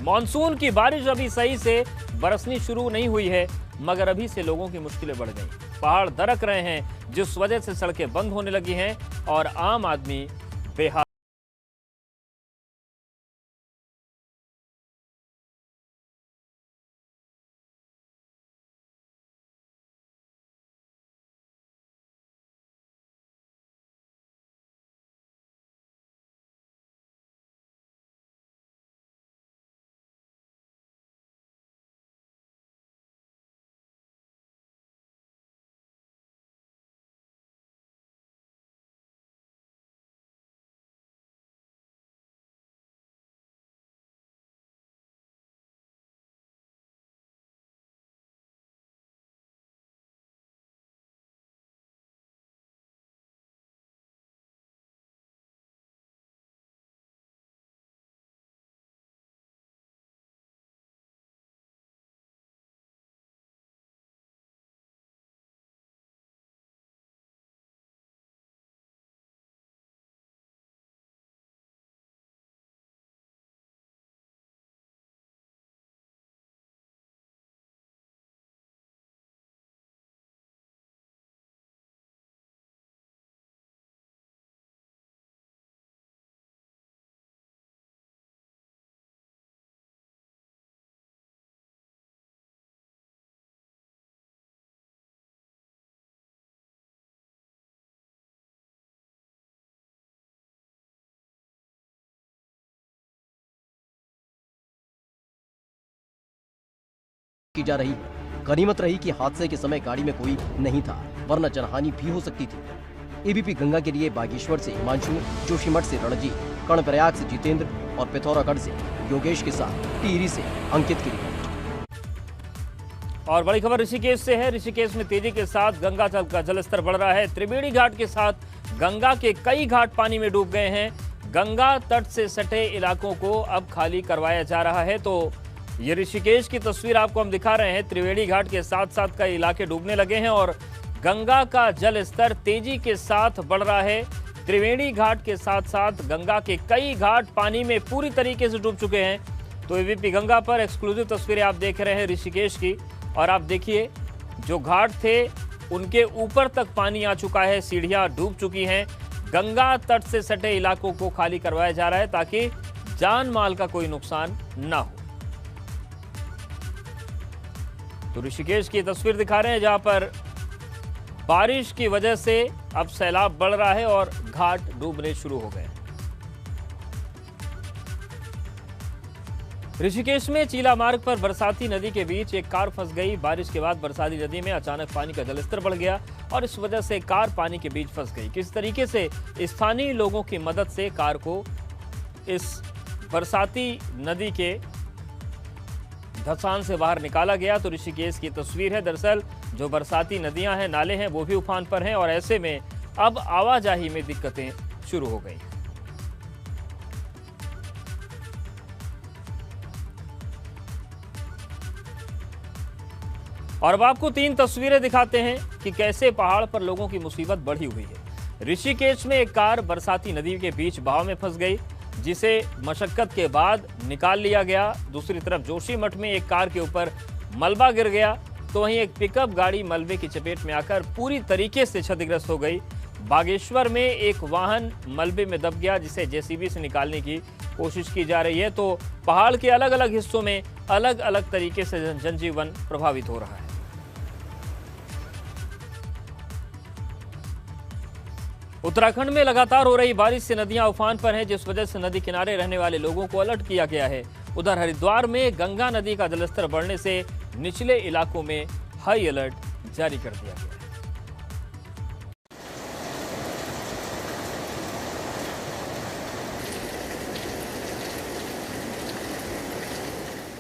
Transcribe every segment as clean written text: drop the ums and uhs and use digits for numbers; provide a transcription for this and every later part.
Monsoon की बारिश अभी सही से बरसनी शुरू नहीं हुई है, मगर अभी से लोगों की मुश्किलें बढ़ गई। पहाड़ दरक रहे हैं, जिस वजह से सड़कें बंद होने लगी हैं और आम आदमी बेहाल। की जा रही है। गनीमत रही कि हादसे के समय गाड़ी में कोई नहीं था, वरना जनहानि भी हो सकती थी। एबीपी गंगा के लिए बागेश्वर से हिमांशु, जोशीमठ से रणजीत, कर्णप्रयाग से जितेंद्र और पिथौरागढ़ से योगेश के साथ टिहरी से अंकित की रिपोर्ट। और बड़ी खबर ऋषिकेश से है। ऋषिकेश में तेजी के साथ गंगा का जलस्तर बढ़ रहा है। त्रिवेणी घाट के साथ गंगा के कई घाट पानी में डूब गए हैं। गंगा तट से सटे इलाकों को अब खाली करवाया जा रहा है। तो ये ऋषिकेश की तस्वीर आपको हम दिखा रहे हैं। त्रिवेणी घाट के साथ साथ कई इलाके डूबने लगे हैं और गंगा का जल स्तर तेजी के साथ बढ़ रहा है। त्रिवेणी घाट के साथ साथ गंगा के कई घाट पानी में पूरी तरीके से डूब चुके हैं। तो एबीपी गंगा पर एक्सक्लूसिव तस्वीरें आप देख रहे हैं ऋषिकेश की। और आप देखिए, जो घाट थे उनके ऊपर तक पानी आ चुका है, सीढ़ियां डूब चुकी हैं। गंगा तट से सटे इलाकों को खाली करवाया जा रहा है ताकि जान माल का कोई नुकसान ना हो। तो ऋषिकेश की तस्वीर दिखा रहे हैं जहां पर बारिश की वजह से अब सैलाब बढ़ रहा है और घाट डूबने शुरू हो गए। ऋषिकेश में चीला मार्ग पर बरसाती नदी के बीच एक कार फंस गई। बारिश के बाद बरसाती नदी में अचानक पानी का जलस्तर बढ़ गया और इस वजह से कार पानी के बीच फंस गई। किस तरीके से स्थानीय लोगों की मदद से कार को इस बरसाती नदी के धसान से बाहर निकाला गया, तो ऋषिकेश की तस्वीर है। दरअसल जो बरसाती नदियां हैं, नाले हैं, वो भी उफान पर हैं और ऐसे में अब आवाजाही में दिक्कतें शुरू हो गई। और अब आपको 3 तस्वीरें दिखाते हैं कि कैसे पहाड़ पर लोगों की मुसीबत बढ़ी हुई है। ऋषिकेश में एक कार बरसाती नदी के बीच बहाव में फंस गई, जिसे मशक्कत के बाद निकाल लिया गया। दूसरी तरफ जोशीमठ में एक कार के ऊपर मलबा गिर गया, तो वहीं एक पिकअप गाड़ी मलबे की चपेट में आकर पूरी तरीके से क्षतिग्रस्त हो गई। बागेश्वर में एक वाहन मलबे में दब गया, जिसे जेसीबी से निकालने की कोशिश की जा रही है। तो पहाड़ के अलग अलग हिस्सों में अलग अलग तरीके से जनजीवन प्रभावित हो रहा है। उत्तराखंड में लगातार हो रही बारिश से नदियां उफान पर हैं, जिस वजह से नदी किनारे रहने वाले लोगों को अलर्ट किया गया है। उधर हरिद्वार में गंगा नदी का जलस्तर बढ़ने से निचले इलाकों में हाई अलर्ट जारी कर दिया गया है।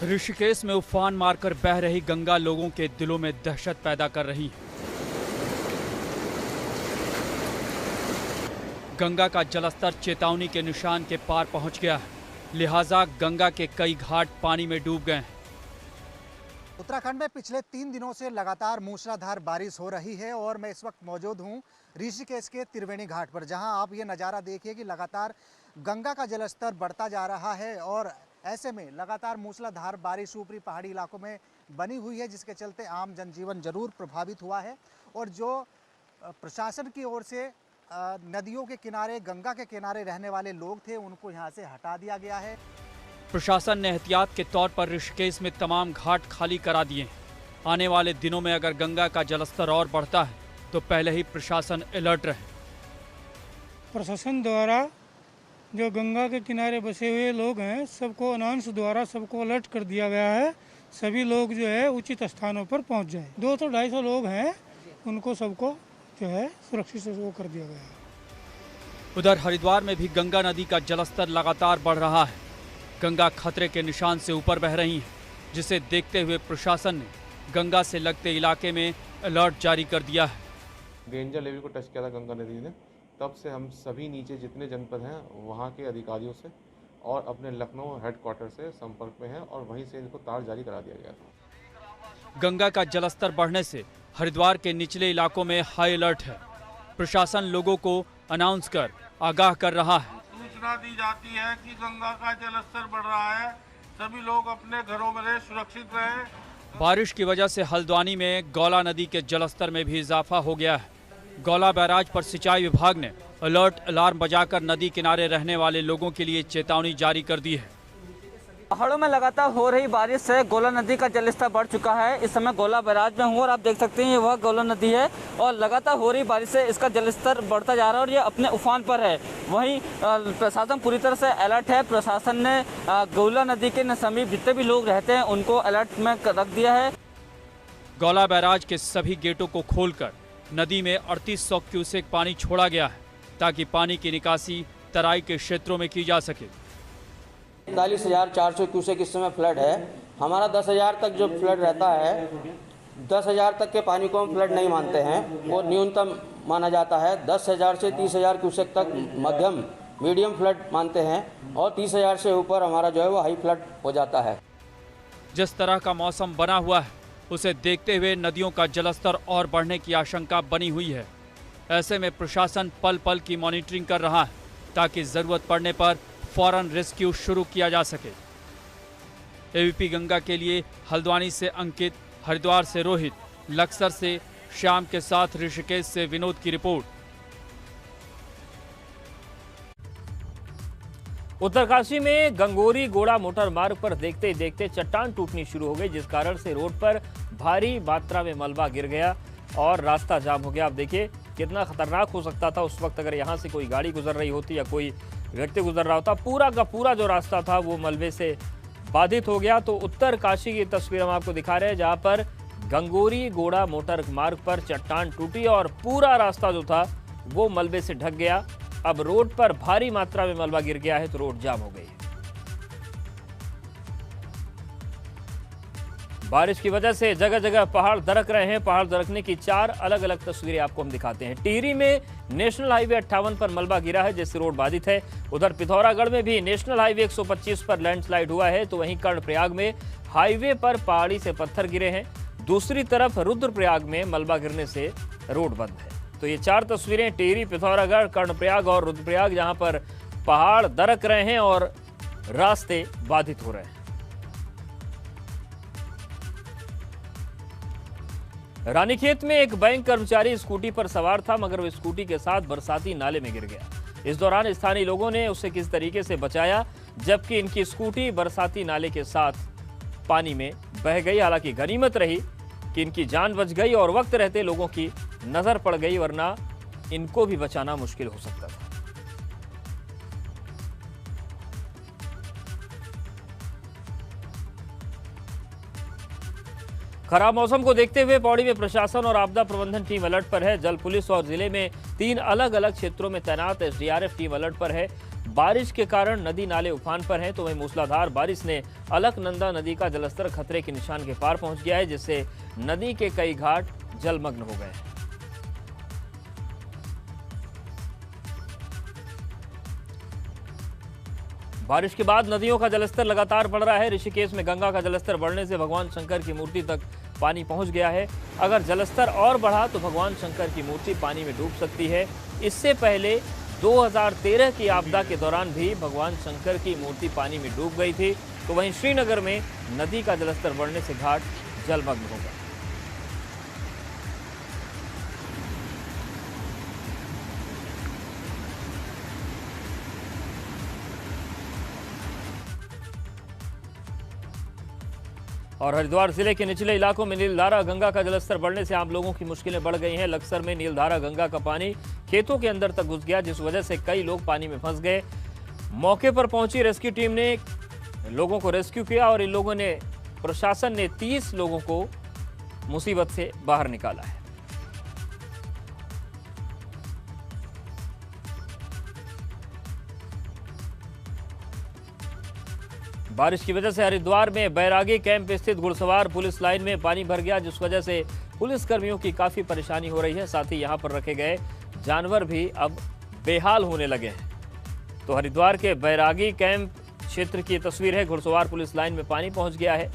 ऋषिकेश में उफान मारकर बह रही गंगा लोगों के दिलों में दहशत पैदा कर रही है। गंगा का जलस्तर चेतावनी के निशान के पार पहुंच गया है, लिहाजा गंगा के कई घाट पानी में डूब गए हैं। उत्तराखंड में पिछले 3 दिनों से लगातार मूसलाधार बारिश हो रही है और मैं इस वक्त मौजूद हूं ऋषिकेश के त्रिवेणी घाट पर, जहां आप ये नज़ारा देखिए कि लगातार गंगा का जलस्तर बढ़ता जा रहा है और ऐसे में लगातार मूसलाधार बारिश ऊपरी पहाड़ी इलाकों में बनी हुई है, जिसके चलते आम जनजीवन जरूर प्रभावित हुआ है। और जो प्रशासन की ओर से नदियों के किनारे, गंगा के किनारे रहने वाले लोग थे, उनको यहाँ से हटा दिया गया है। प्रशासन ने एहतियात के तौर पर ऋषिकेश में तमाम घाट खाली करा दिए हैं। आने वाले दिनों में अगर गंगा का जलस्तर और बढ़ता है तो पहले ही प्रशासन अलर्ट रहे। प्रशासन द्वारा जो गंगा के किनारे बसे हुए लोग हैं, सबको अनाउंस द्वारा सबको अलर्ट कर दिया गया है। सभी लोग जो है उचित स्थानों पर पहुंच जाए। 200-250 लोग हैं, उनको सबको जो है सुरक्षित से वो कर दिया गया है। उधर हरिद्वार में भी गंगा नदी का जलस्तर लगातार बढ़ रहा है। गंगा खतरे के निशान से ऊपर बह रही है, जिसे देखते हुए प्रशासन ने गंगा से लगते इलाके में अलर्ट जारी कर दिया है। डेंजर लेवल को टच किया था गंगा नदी ने, तब से हम सभी नीचे जितने जनपद हैं वहाँ के अधिकारियों से और अपने लखनऊ हेडक्वार्टर से संपर्क में हैं और वहीं से इनको तार जारी करा दिया गया था। गंगा का जलस्तर बढ़ने से हरिद्वार के निचले इलाकों में हाई अलर्ट है। प्रशासन लोगों को अनाउंस कर आगाह कर रहा है। सूचना दी जाती है कि गंगा का जलस्तर बढ़ रहा है, सभी लोग अपने घरों में रहे, सुरक्षित रहें। बारिश की वजह से हल्द्वानी में गौला नदी के जलस्तर में भी इजाफा हो गया है। गौला बैराज पर सिंचाई विभाग ने अलर्ट अलार्म बजाकर नदी किनारे रहने वाले लोगों के लिए चेतावनी जारी कर दी है। पहाड़ों में लगातार हो रही बारिश से गोला नदी का जलस्तर बढ़ चुका है। इस समय गोला बैराज में हूँ और आप देख सकते हैं ये वह गोला नदी है और लगातार हो रही बारिश से इसका जलस्तर बढ़ता जा रहा है और ये अपने उफान पर है। वहीं प्रशासन पूरी तरह से अलर्ट है। प्रशासन ने गोला नदी के समीप जितने भी लोग रहते हैं उनको अलर्ट में रख दिया है। गौला बैराज के सभी गेटों को खोलकर नदी में 3800 क्यूसेक पानी छोड़ा गया है ताकि पानी की निकासी तराई के क्षेत्रों में की जा सके। 41,400 क्यूसेक इस समय फ्लड है। हमारा 10,000 तक जो फ्लड रहता है, 10,000 तक के पानी को हम फ्लड नहीं मानते हैं, वो न्यूनतम माना जाता है। 10,000 से 30,000 क्यूसेक तक मध्यम मीडियम फ्लड मानते हैं और 30,000 से ऊपर हमारा जो है वो हाई फ्लड हो जाता है। जिस तरह का मौसम बना हुआ है उसे देखते हुए नदियों का जलस्तर और बढ़ने की आशंका बनी हुई है। ऐसे में प्रशासन पल पल की मॉनिटरिंग कर रहा है ताकि जरूरत पड़ने पर फौरन रेस्क्यू शुरू किया जा सके। एबीपी गंगा के लिए हल्द्वानी से अंकित, हरिद्वार से रोहित, लक्सर से श्याम के साथ ऋषिकेश से विनोद की रिपोर्ट। उत्तरकाशी में गंगोरी गोड़ा मोटर मार्ग पर देखते ही देखते चट्टान टूटनी शुरू हो गई, जिस कारण से रोड पर भारी मात्रा में मलबा गिर गया और रास्ता जाम हो गया। आप देखिए कितना खतरनाक हो सकता था उस वक्त अगर यहाँ से कोई गाड़ी गुजर रही होती या कोई व्यक्ति गुजर रहा होता। पूरा का पूरा जो रास्ता था वो मलबे से बाधित हो गया। तो उत्तरकाशी की तस्वीर हम आपको दिखा रहे हैं जहाँ पर गंगोरी गोड़ा मोटर मार्ग पर चट्टान टूटी और पूरा रास्ता जो था वो मलबे से ढक गया। अब रोड पर भारी मात्रा में मलबा गिर गया है तो रोड जाम हो गई है। बारिश की वजह से जगह जगह पहाड़ दरक रहे हैं। पहाड़ दरकने की 4 अलग अलग तस्वीरें आपको हम दिखाते हैं। टिहरी में नेशनल हाईवे 58 पर मलबा गिरा है जिससे रोड बाधित है। उधर पिथौरागढ़ में भी नेशनल हाईवे 125 पर लैंडस्लाइड हुआ है। तो वहीं कर्णप्रयाग में हाईवे पर पहाड़ी से पत्थर गिरे हैं। दूसरी तरफ रुद्रप्रयाग में मलबा गिरने से रोड बंद है। तो ये 4 तस्वीरें टिहरी, पिथौरागढ़, कर्णप्रयाग और रुद्रप्रयाग जहां पर पहाड़ दरक रहे हैं और रास्ते बाधित हो रहे हैं। रानीखेत में एक बैंक कर्मचारी स्कूटी पर सवार था मगर वो स्कूटी के साथ बरसाती नाले में गिर गया। इस दौरान स्थानीय लोगों ने उसे किस तरीके से बचाया, जबकि इनकी स्कूटी बरसाती नाले के साथ पानी में बह गई। हालांकि गनीमत रही कि इनकी जान बच गई और वक्त रहते लोगों की नजर पड़ गई, वरना इनको भी बचाना मुश्किल हो सकता था। खराब मौसम को देखते हुए पौड़ी में प्रशासन और आपदा प्रबंधन टीम अलर्ट पर है। जल पुलिस और जिले में 3 अलग अलग क्षेत्रों में तैनात एसडीआरएफ टीम अलर्ट पर है। बारिश के कारण नदी नाले उफान पर हैं, तो वहीं मूसलाधार बारिश ने अलकनंदा नदी का जलस्तर खतरे के निशान के पार पहुंच गया है, जिससे नदी के कई घाट जलमग्न हो गए हैं। बारिश के बाद नदियों का जलस्तर लगातार बढ़ रहा है। ऋषिकेश में गंगा का जलस्तर बढ़ने से भगवान शंकर की मूर्ति तक पानी पहुंच गया है। अगर जलस्तर और बढ़ा तो भगवान शंकर की मूर्ति पानी में डूब सकती है। इससे पहले 2013 की आपदा के दौरान भी भगवान शंकर की मूर्ति पानी में डूब गई थी। तो वहीं श्रीनगर में नदी का जलस्तर बढ़ने से घाट जलमग्न हो गया। और हरिद्वार जिले के निचले इलाकों में नीलधारा गंगा का जलस्तर बढ़ने से आम लोगों की मुश्किलें बढ़ गई हैं। लक्सर में नीलधारा गंगा का पानी खेतों के अंदर तक घुस गया, जिस वजह से कई लोग पानी में फंस गए। मौके पर पहुंची रेस्क्यू टीम ने लोगों को रेस्क्यू किया और इन लोगों ने प्रशासन ने 30 लोगों को मुसीबत से बाहर निकाला है। बारिश की वजह से हरिद्वार में बैरागी कैंप स्थित घुड़सवार पुलिस लाइन में पानी भर गया, जिस वजह से पुलिस कर्मियों की काफी परेशानी हो रही है। साथ ही यहां पर रखे गए जानवर भी अब बेहाल होने लगे हैं। तो हरिद्वार के बैरागी कैंप क्षेत्र की तस्वीर है। घुड़सवार पुलिस लाइन में पानी पहुंच गया है।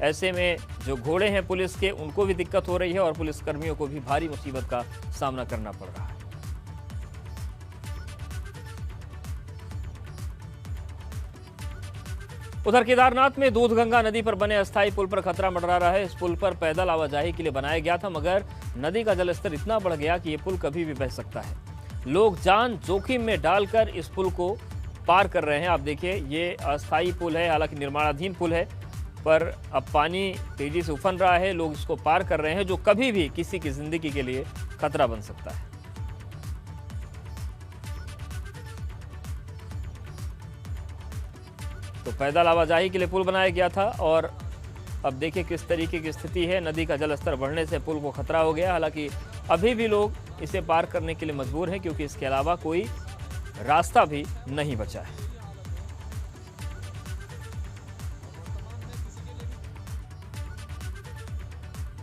ऐसे में जो घोड़े हैं पुलिस के, उनको भी दिक्कत हो रही है और पुलिस कर्मियों को भी भारी मुसीबत का सामना करना पड़ रहा है। उधर केदारनाथ में दूधगंगा नदी पर बने अस्थायी पुल पर खतरा मंडरा रहा है। इस पुल पर पैदल आवाजाही के लिए बनाया गया था, मगर नदी का जलस्तर इतना बढ़ गया कि ये पुल कभी भी बह सकता है। लोग जान जोखिम में डालकर इस पुल को पार कर रहे हैं। आप देखिए, ये अस्थायी पुल है, हालांकि निर्माणाधीन पुल है, पर अब पानी तेजी से उफन रहा है। लोग इसको पार कर रहे हैं, जो कभी भी किसी की जिंदगी के लिए खतरा बन सकता है। तो पैदल आवाजाही के लिए पुल बनाया गया था और अब देखिए किस तरीके की स्थिति है। नदी का जलस्तर बढ़ने से पुल को खतरा हो गया। हालांकि अभी भी लोग इसे पार करने के लिए मजबूर हैं, क्योंकि इसके अलावा कोई रास्ता भी नहीं बचा है।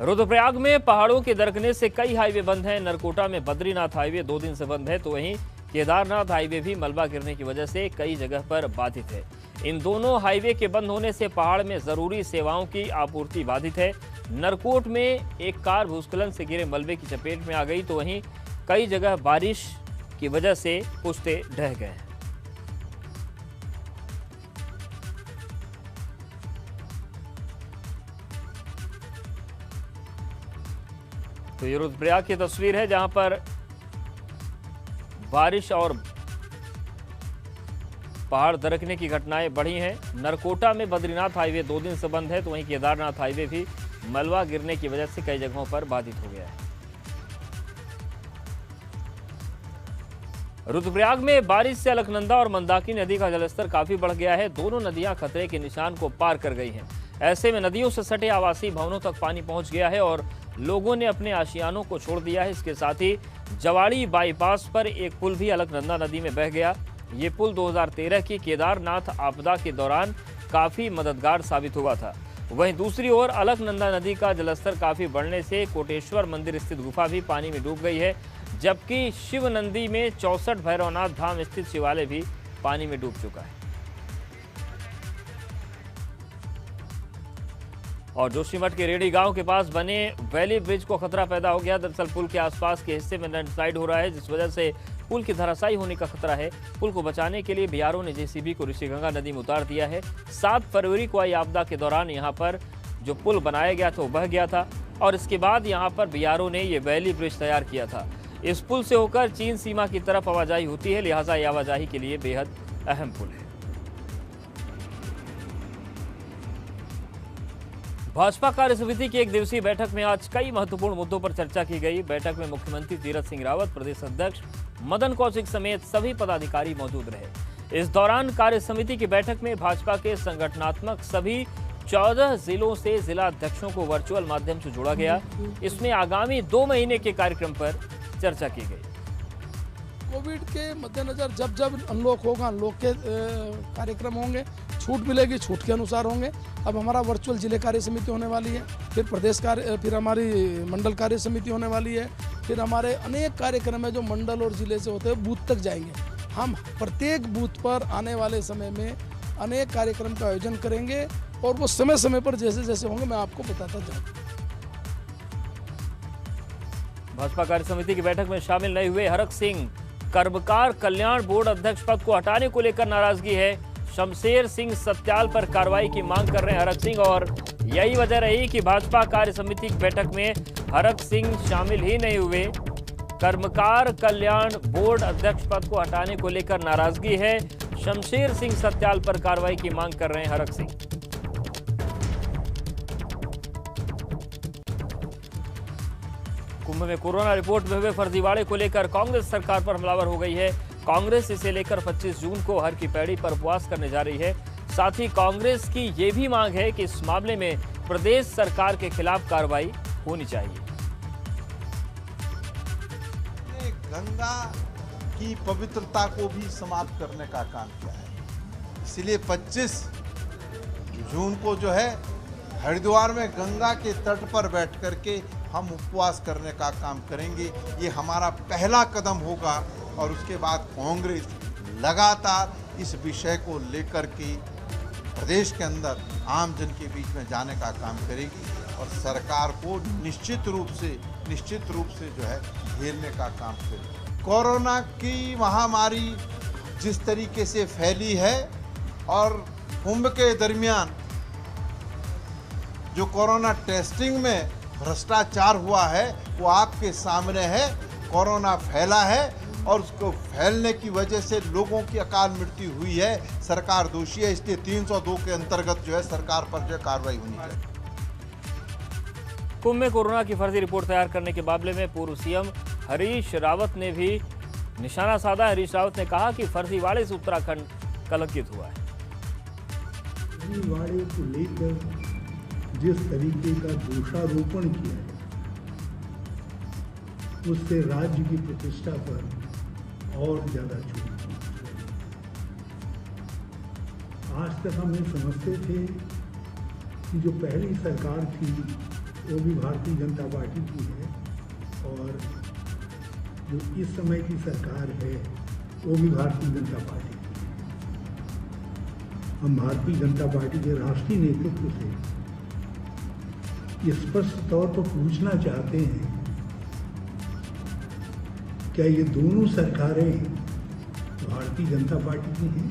रुद्रप्रयाग में पहाड़ों के दरकने से कई हाईवे बंद हैं। नरकोटा में बद्रीनाथ हाईवे 2 दिन से बंद है, तो वहीं केदारनाथ हाईवे भी मलबा गिरने की वजह से कई जगह पर बाधित है। इन दोनों हाईवे के बंद होने से पहाड़ में जरूरी सेवाओं की आपूर्ति बाधित है। नरकोट में एक कार भूस्खलन से गिरे मलबे की चपेट में आ गई, तो वहीं कई जगह बारिश की वजह से पुश्ते ढह गए हैं। तो ये रुद्रप्रयाग की तस्वीर है, जहां पर बारिश और पहाड़ दरकने की घटनाएं बढ़ी हैं। नरकोटा में बद्रीनाथ हाईवे 2 दिन से बंद है, तो वहीं केदारनाथ हाईवे भी मलबा गिरने की वजह से कई जगहों पर बाधित हो गया है। रुद्रप्रयाग में बारिश से अलकनंदा और मंदाकिनी नदी का जलस्तर काफी बढ़ गया है। दोनों नदियां खतरे के निशान को पार कर गई हैं। ऐसे में नदियों से सटे आवासीय भवनों तक पानी पहुंच गया है और लोगों ने अपने आशियानों को छोड़ दिया है। इसके साथ ही जवाड़ी बाईपास पर एक पुल भी अलकनंदा नदी में बह गया। ये पुल 2013 की केदारनाथ आपदा के दौरान काफी मददगार साबित हुआ था। वहीं दूसरी ओर अलकनंदा नदी का जलस्तर काफी बढ़ने से कोटेश्वर मंदिर स्थित गुफा भी पानी में डूब गई है, जबकि शिवनंदी में 64 भैरवनाथ धाम स्थित शिवालय भी पानी में डूब चुका है। और जोशीमठ के रेडी गांव के पास बने वैली ब्रिज को खतरा पैदा हो गया। दरअसल पुल के आसपास के हिस्से में लैंडस्लाइड हो रहा है, जिस वजह से पुल की धराशायी होने का खतरा है। पुल को बचाने के लिए बीआरओ ने जेसीबी को ऋषिगंगा नदी में उतार दिया है। 7 फरवरी को आई आपदा के दौरान यहाँ पर जो पुल बनाया गया था वो बह गया था और इसके बाद यहाँ पर बीआरओ ने ये वैली ब्रिज तैयार किया था। इस पुल से होकर चीन सीमा की तरफ आवाजाही होती है, लिहाजा ये आवाजाही के लिए बेहद अहम पुल है। भाजपा कार्य समिति की 1 दिवसीय बैठक में आज कई महत्वपूर्ण मुद्दों पर चर्चा की गई। बैठक में मुख्यमंत्री तीरथ सिंह रावत, प्रदेश अध्यक्ष मदन कौशिक समेत सभी पदाधिकारी मौजूद रहे। इस दौरान कार्य समिति की बैठक में भाजपा के संगठनात्मक सभी 14 जिलों से जिला अध्यक्षों को वर्चुअल माध्यम से जोड़ा गया। इसमें आगामी 2 महीने के कार्यक्रम पर चर्चा की गई। कोविड के मद्देनजर जब जब अनलॉक होगा, अनलॉक के कार्यक्रम होंगे, छूट मिलेगी, छूट के अनुसार होंगे। अब हमारा वर्चुअल जिले कार्य समिति होने वाली है, फिर प्रदेश कार्य, फिर हमारी मंडल कार्य समिति होने वाली है, फिर हमारे अनेक कार्यक्रम है जो मंडल और जिले से होते हुए बूथ तक जाएंगे। हम प्रत्येक बूथ पर आने वाले समय में अनेक कार्यक्रम का आयोजन करेंगे और वो समय समय पर जैसे जैसे होंगे मैं आपको बताता जाऊँगा। भाजपा कार्य समिति की बैठक में शामिल नहीं हुए हरक सिंह कर्मकार कल्याण बोर्ड अध्यक्ष पद को हटाने को लेकर नाराजगी है। शमशेर सिंह सत्याल पर कार्रवाई की मांग कर रहे हैं हरक सिंह और यही वजह रही कि भाजपा कार्य समिति की बैठक में हरक सिंह शामिल ही नहीं हुए। कर्मकार कल्याण बोर्ड अध्यक्ष पद को हटाने को लेकर नाराजगी है। शमशेर सिंह सत्याल पर कार्रवाई की मांग कर रहे हैं हरक सिंह। कुंभ में कोरोना रिपोर्ट में हुए फर्जीवाड़े को लेकर कांग्रेस सरकार पर हमलावर हो गई है। कांग्रेस इसे लेकर 25 जून को हर की पैड़ी पर उपवास करने जा रही है। साथ ही कांग्रेस की ये भी मांग है कि इस मामले में प्रदेश सरकार के खिलाफ कार्रवाई होनी चाहिए। गंगा की पवित्रता को भी समाप्त करने का काम किया है, इसलिए 25 जून को जो है हरिद्वार में गंगा के तट पर बैठ करके हम उपवास करने का काम करेंगे। ये हमारा पहला कदम होगा और उसके बाद कांग्रेस लगातार इस विषय को लेकर के प्रदेश के अंदर आम जन के बीच में जाने का काम करेगी और सरकार को निश्चित रूप से जो है घेरने का काम करेगी। कोरोना की महामारी जिस तरीके से फैली है और कुंभ के दरमियान जो कोरोना टेस्टिंग में भ्रष्टाचार हुआ है वो आपके सामने है। कोरोना फैला है और उसको फैलने की वजह से लोगों की अकाल मृत्यु हुई है। सरकार दोषी है, इसलिए 302 के अंतर्गत जो है सरकार पर जो कार्रवाई होनी चाहिए। कुंभ में कोरोना की फर्जी रिपोर्ट तैयार करने के मामले में पूर्व सीएम हरीश रावत ने भी निशाना साधा। हरीश रावत ने कहा कि फर्जीवाड़े से उत्तराखंड कलंकित हुआ है। फर्जीवाड़े को लेकर जिस तरीके का दोषारोपण किया है उससे राज्य की प्रतिष्ठा पर और ज्यादा चोट। आज तक हम ये समझते थे कि जो पहली सरकार थी वो भी भारतीय जनता पार्टी की है और जो इस समय की सरकार है वो भी भारतीय जनता पार्टी की है। हम भारतीय जनता पार्टी के राष्ट्रीय नेतृत्व से ये स्पष्ट तौर पर पूछना चाहते हैं, क्या ये दोनों सरकारें भारतीय जनता पार्टी की हैं?